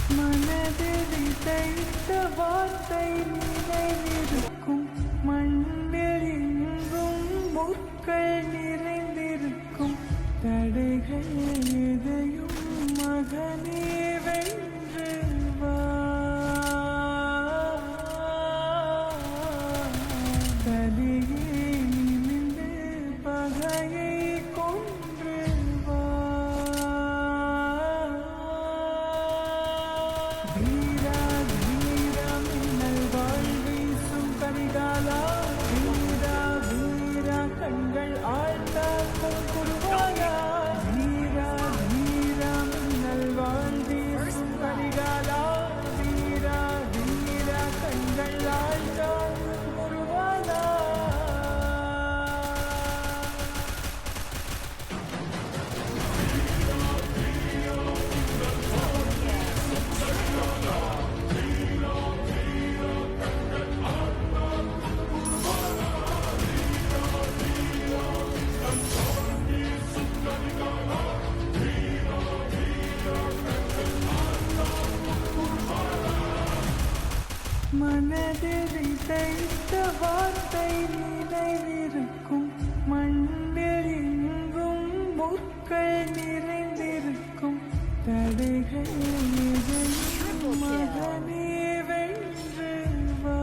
மனதில் விதைத்த வார்த்தை நினைவிருக்கும். மண்ணில் எங்கும் முற்கள் நிறைந்திருக்கும். தடைகள் எதையும் மகனே வென்று வா. தலையே நிமிர்ந்து பகையை கொன்று வா. வீரா வீரா மின்னல் வாழ் வீசும் கரிகாலா. வீரா வீரா கண்கள் ஆழ்த்தாக்கும் குருவாயா. வீரா வீரா மின்னல் வாழ் வீசும் கரிகாலா. வீரா வீரா கண்கள் ஆழ்த்தாக்கும் குருவாயா. மனதில் விதைத்த வார்த்தை நினைவிருக்கும். மண்ணில் எங்கும் முற்கள் நிறைந்திருக்கும். தடைகள் எதையும் மகனே வென்று வா.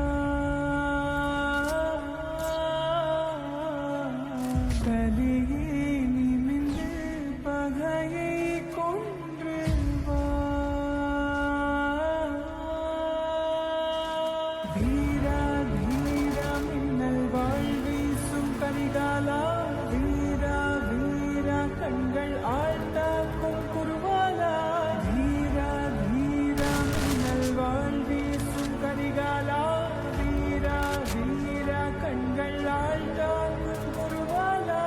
தலையே நிமிர்ந்து பகையை கொன்று வா. வீரா வீரா மின்னல் வாழ் வீசும் கரிகாலா. வீரா வீரா கண்கள் ஆழ்த்தாக்கும் குருவாலா. வீரா வீரா மின்னல் வாழ் வீசும் கரிகாலா. வீரா வீரா கண்கள் ஆழ்த்தாக்கும் குருவாலா.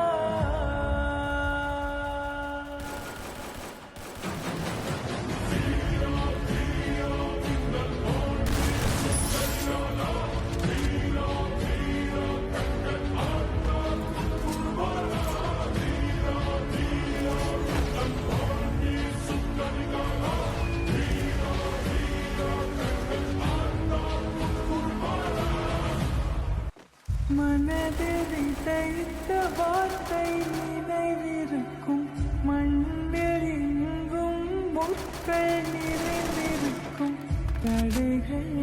மனதில் விதைத்த வார்த்தை நினைவிருக்கும். மண்ணில் எங்கும் முற்கள் நிறைந்திருக்கும். தடைகள்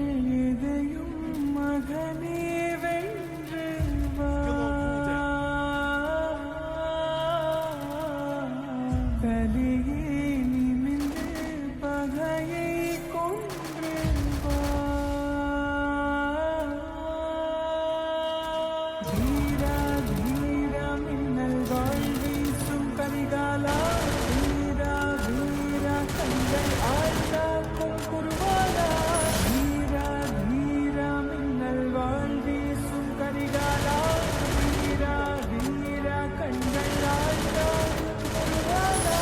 எதையும் மகனே வென்று வா. தலையே நிமிர்ந்து பகையை கொன்று வா. வீரா வீரா மின்னல் வாழ் வீசும் கரிகாலா. வீரா வீரா கண்கள் ஆழ்த்தாக்கும் குருவாலா. வீரா வீரா மின்னல் வாழ் வீசும் கரிகாலா. வீரா வீரா கண்கள் ஆழ்த்தாக்கும் குருவாலா.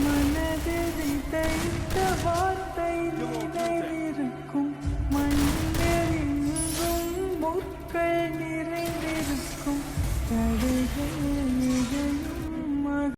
மனதில் விதைத்த வார்த்தை நினைவிருக்கும். மண்ணில் எங்கும் முற்கள் நிறைந்திருக்கும். தடைகள்